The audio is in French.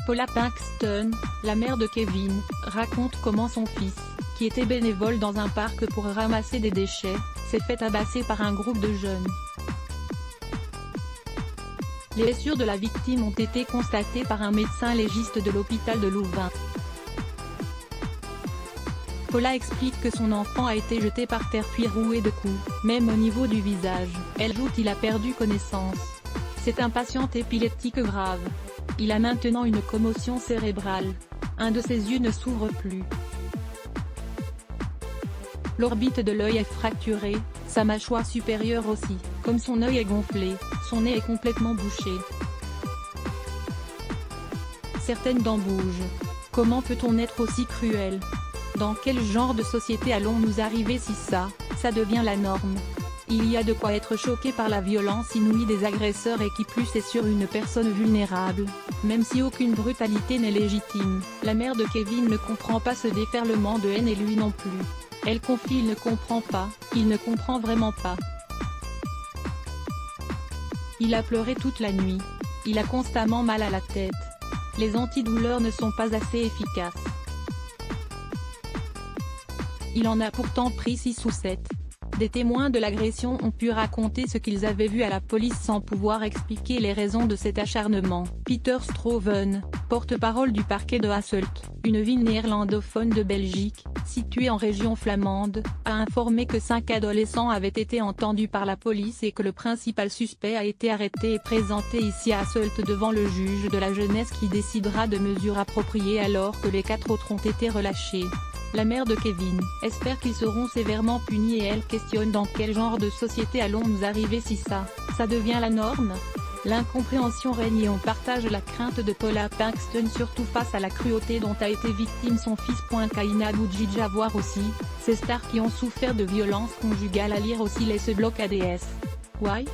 Paula Paxton, la mère de Kevin, raconte comment son fils, qui était bénévole dans un parc pour ramasser des déchets, s'est fait tabasser par un groupe de jeunes. Les blessures de la victime ont été constatées par un médecin légiste de l'hôpital de Louvain. Paula explique que son enfant a été jeté par terre puis roué de coups, même au niveau du visage. Elle ajoute qu'il a perdu connaissance. C'est un patient épileptique grave. Il a maintenant une commotion cérébrale. Un de ses yeux ne s'ouvre plus. L'orbite de l'œil est fracturée, sa mâchoire supérieure aussi, comme son œil est gonflé, son nez est complètement bouché. Certaines dents bougent. Comment peut-on être aussi cruel? Dans quel genre de société allons-nous arriver si ça devient la norme? Il y a de quoi être choqué par la violence inouïe des agresseurs et qui plus est sur une personne vulnérable, même si aucune brutalité n'est légitime. La mère de Kevin ne comprend pas ce déferlement de haine et lui non plus. Elle confie: il ne comprend pas, il ne comprend vraiment pas. Il a pleuré toute la nuit. Il a constamment mal à la tête. Les antidouleurs ne sont pas assez efficaces. Il en a pourtant pris 6 ou 7. Des témoins de l'agression ont pu raconter ce qu'ils avaient vu à la police sans pouvoir expliquer les raisons de cet acharnement. Peter Stroven, porte-parole du parquet de Hasselt, une ville néerlandophone de Belgique, située en région flamande, a informé que 5 adolescents avaient été entendus par la police et que le principal suspect a été arrêté et présenté ici à Hasselt devant le juge de la jeunesse qui décidera de mesures appropriées alors que les 4 autres ont été relâchés. La mère de Kevin espère qu'ils seront sévèrement punis et elle questionne: dans quel genre de société allons-nous arriver si ça devient la norme? L'incompréhension règne et on partage la crainte de Paula Paxton surtout face à la cruauté dont a été victime son fils. Kaina Boudjidja voir aussi, ces stars qui ont souffert de violences conjugales à lire aussi les ce bloc ADS. Why?